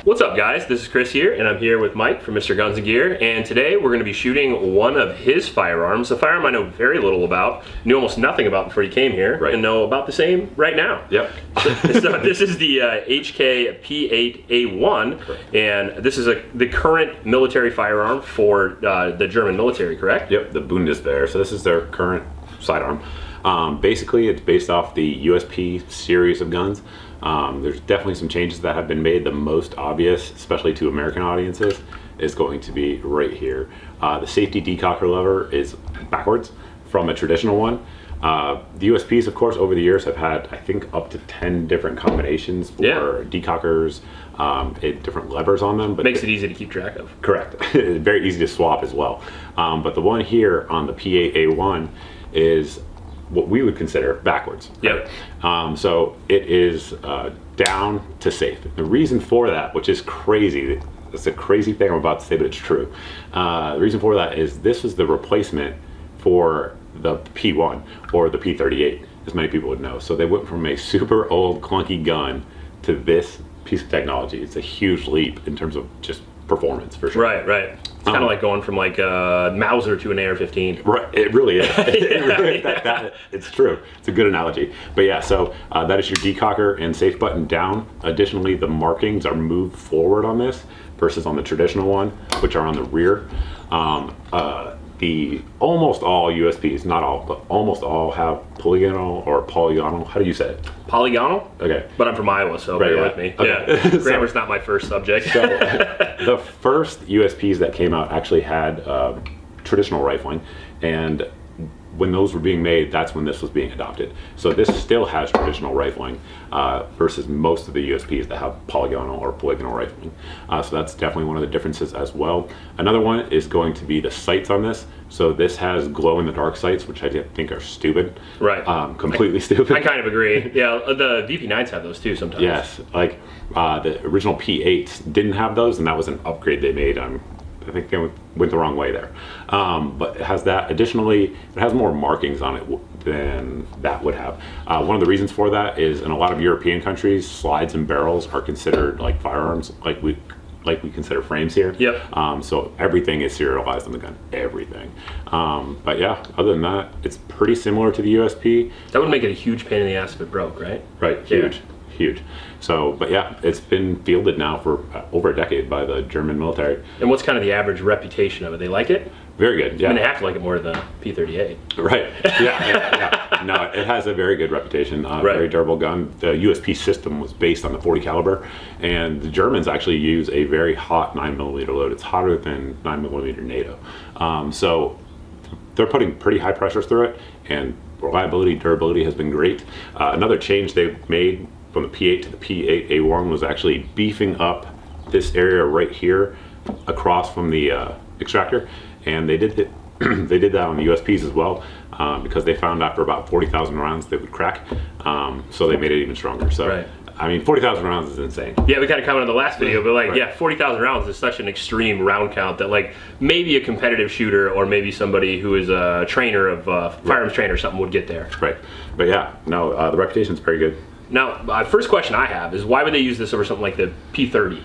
What's up, guys? This is Chris here, and I'm here with Mike from Mrgunsgear, and today we're going to be shooting one of his firearms, a firearm I know very little about, knew almost nothing about before you came here, and know about the same right now. Yep. So this is the HK P8A1, and this is the current military firearm for the German military, correct? Yep, the Bundeswehr. So this is their current sidearm. Basically, it's based off the USP series of guns. There's definitely some changes that have been made. The most obvious, especially to American audiences, is going to be right here. The safety decocker lever is backwards from a traditional one. The USPs, of course, over the years have had, I think, up to 10 different combinations for decockers, different levers on them. But makes it easy to keep track of. Correct. It's very easy to swap as well. But the one here on the P8A1 is what we would consider backwards. Yep. So it is down to safe. The reason for that, which is crazy, it's a crazy thing I'm about to say, but it's true. The reason for that is this is the replacement for the P1 or the P38, as many people would know. So they went from a super old clunky gun to this piece of technology. It's a huge leap in terms of just performance, for sure. Right, right. It's kind of like going from like a Mauser to an AR-15. Right, it really is. It's true. It's a good analogy. But yeah, so that is your decocker and safe button down. Additionally, the markings are moved forward on this versus on the traditional one, which are on the rear. The almost all USPs, not all, but almost all have polygonal or polygonal. How do you say it? Polygonal? Okay. But I'm from Iowa, so bear with me. Okay. Yeah. Grammar's not my first subject. So the first USPs that came out actually had traditional rifling, and when those were being made, that's when this was being adopted. So this still has traditional rifling versus most of the USPs that have polygonal or polygonal rifling. So that's definitely one of the differences as well. Another one is going to be the sights on this. So this has glow-in-the-dark sights, which I think are stupid. Right. Completely stupid. I kind of agree. Yeah, the VP9s have those too sometimes. Yes, like the original P8s didn't have those, and that was an upgrade they made. I think they went the wrong way there. But it has that. Additionally, it has more markings on it than that would have. One of the reasons for that is in a lot of European countries, slides and barrels are considered like firearms, like we consider frames here. Yep. So everything is serialized on the gun, everything. But yeah, other than that, it's pretty similar to the USP. That would make it a huge pain in the ass if it broke, right? Right, huge. Yeah. Huge. So, but yeah, it's been fielded now for over a decade by the German military. And what's kind of the average reputation of it? They like it? Very good, yeah. I mean, they have to like it more than the P38. Right, yeah. No, it has a very good reputation, very durable gun. The USP system was based on the 40 caliber, and the Germans actually use a very hot 9mm load. It's hotter than 9mm NATO. So they're putting pretty high pressures through it, and reliability, durability has been great. Another change they've made from the P8 to the P8A1 was actually beefing up this area right here across from the extractor, and they did it. They did that on the USPs as well because they found after about 40,000 rounds they would crack, so they made it even stronger. So right. I mean, 40,000 rounds is insane. Yeah, we kind of commented on the last video, but like, right. Yeah, 40,000 rounds is such an extreme round count that like maybe a competitive shooter or maybe somebody who is a trainer of firearms trainer or something would get there. Right, but yeah, no, the reputation's very good. Now, first question I have is why would they use this over something like the P30,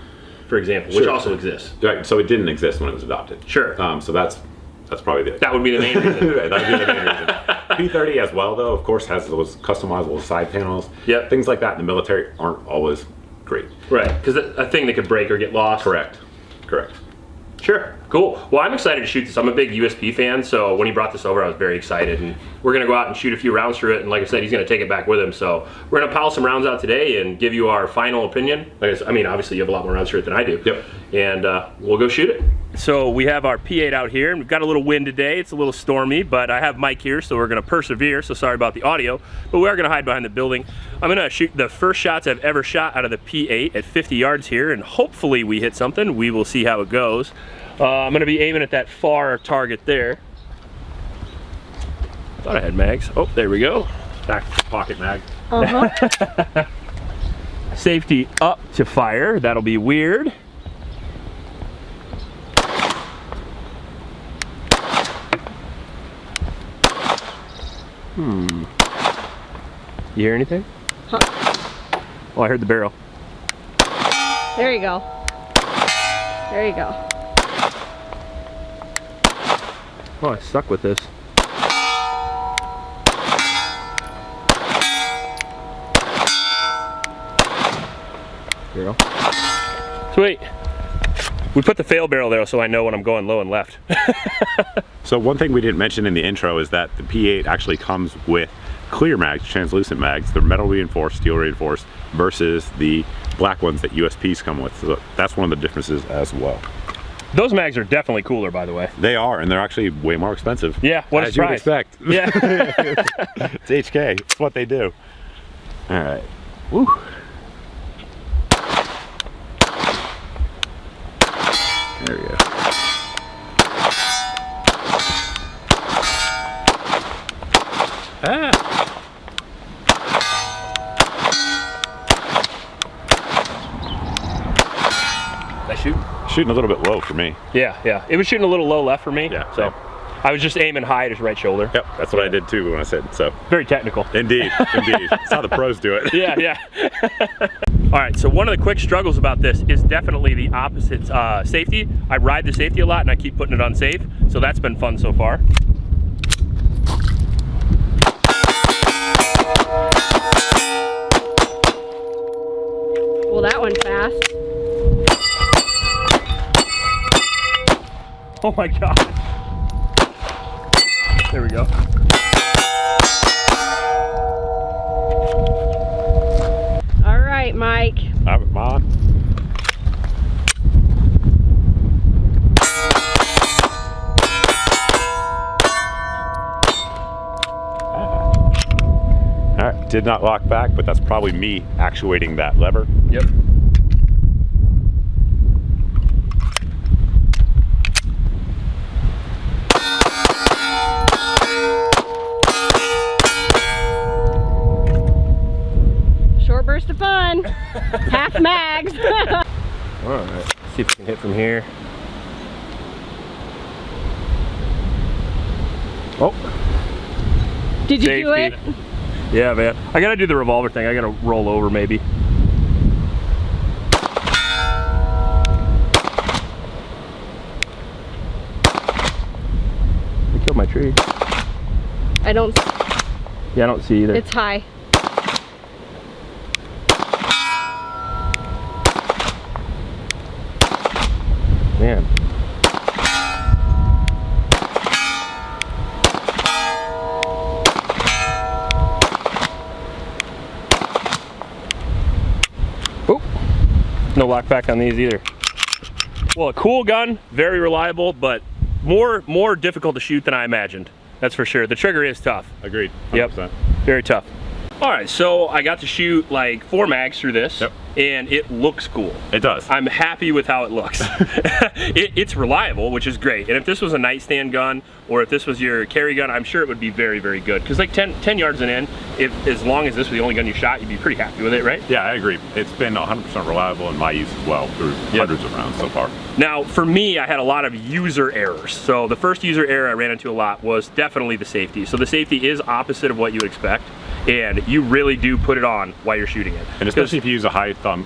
for example, which also exists? Right, so it didn't exist when it was adopted. Sure. So that's probably that would be the main reason. Right, that would be the main reason. P30 as well, though, of course, has those customizable side panels. Yep. Things like that in the military aren't always great. Right, because a thing that could break or get lost. Correct. Sure, cool. Well, I'm excited to shoot this. I'm a big USP fan, so when he brought this over, I was very excited. And we're gonna go out and shoot a few rounds through it. And like I said, he's gonna take it back with him. So we're gonna pile some rounds out today and give you our final opinion. I mean, obviously you have a lot more rounds through it than I do. Yep. And we'll go shoot it. So we have our P8 out here, and we've got a little wind today. It's a little stormy, but I have Mike here, so we're gonna persevere. So sorry about the audio, but we are gonna hide behind the building. I'm gonna shoot the first shots I've ever shot out of the P8 at 50 yards here, and hopefully we hit something. We will see how it goes. I'm gonna be aiming at that far target there. Thought I had mags. Oh, there we go. Back pocket mag. Safety up to fire. That'll be weird. You hear anything? Huh. Oh, I heard the barrel. There you go. There you go. Oh, I suck with this. There you go. Sweet. We put the fail barrel there so I know when I'm going low and left. So one thing we didn't mention in the intro is that the P8 actually comes with clear mags, translucent mags. They're metal reinforced, steel reinforced, versus the black ones that USPs come with. So that's one of the differences as well. Those mags are definitely cooler, by the way. They are, and they're actually way more expensive. Yeah, what a as you would expect. Yeah. It's HK, it's what they do. All right. Woo. There we go. Ah. I shoot? Shooting a little bit low for me. Yeah, yeah. It was shooting a little low left for me. Yeah. So I was just aiming high at his right shoulder. Yep, that's what I did too when I said so. Very technical. Indeed, indeed. That's how the pros do it. Yeah, yeah. All right, so one of the quick struggles about this is definitely the opposite safety. I ride the safety a lot and I keep putting it on safe, so that's been fun so far. Well, that went fast. Oh my God. There we go. All right, Mike. Have it, Mom. All right, did not lock back, but that's probably me actuating that lever. Yep. Short burst of fun. Half mags. All right, let's see if we can hit from here. Oh. Did you do it? Yeah, man. I gotta do the revolver thing. I gotta roll over maybe. I killed my tree. I don't. Yeah, I don't see either. It's high. Man. Oh, no lock back on these either. Well, a cool gun, very reliable, but more difficult to shoot than I imagined. That's for sure. The trigger is tough. Agreed. 100%. Yep, very tough. All right, so I got to shoot like 4 mags through this, yep. And it looks cool. It does. I'm happy with how it looks. It's reliable, which is great. And if this was a nightstand gun, or if this was your carry gun, I'm sure it would be very, very good. Because like 10 yards and in, as long as this was the only gun you shot, you'd be pretty happy with it, right? Yeah, I agree. It's been 100% reliable in my use as well through hundreds of rounds so far. Now, for me, I had a lot of user errors. So the first user error I ran into a lot was definitely the safety. So the safety is opposite of what you would expect, and you really do put it on while you're shooting it. And especially if you use a high thumb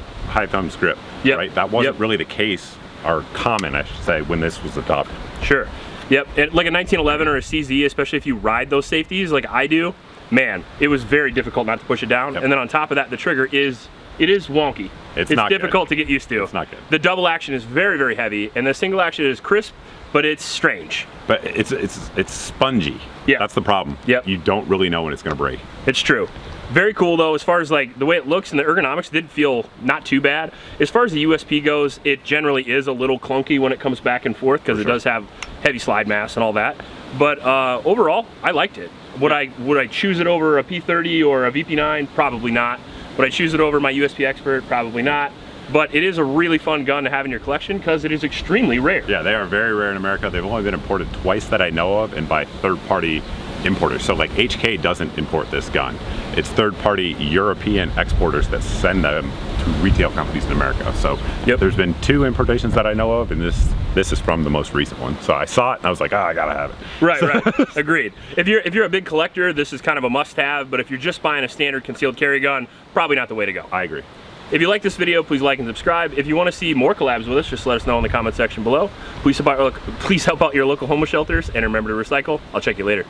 grip, right? That wasn't really the case, or common, I should say, when this was adopted. Sure. Yep. And like a 1911 or a CZ, especially if you ride those safeties like I do, man, it was very difficult not to push it down. Yep. And then on top of that, the trigger is wonky. It's not difficult to get used to. It's not good. The double action is very, very heavy, and the single action is crisp, but it's strange. But it's spongy. Yeah. That's the problem. Yep. You don't really know when it's going to break. It's true. Very cool though, as far as like the way it looks and the ergonomics did feel not too bad. As far as the USP goes, it generally is a little clunky when it comes back and forth because it does have heavy slide mass and all that. But overall, I liked it. Would I choose it over a P30 or a VP9? Probably not. Would I choose it over my USP Expert? Probably not. But it is a really fun gun to have in your collection because it is extremely rare. Yeah, they are very rare in America. They've only been imported twice that I know of, and by third-party importers. So like HK doesn't import this gun. It's third-party European exporters that send them to retail companies in America. So there's been 2 importations that I know of, and this is from the most recent one. So I saw it and I was like, oh, I gotta have it. Right, right. Agreed. If you're a big collector, this is kind of a must-have. But if you're just buying a standard concealed carry gun, probably not the way to go. I agree. If you like this video, please like and subscribe. If you want to see more collabs with us, just let us know in the comment section below. Please help out your local homeless shelters, and remember to recycle. I'll check you later.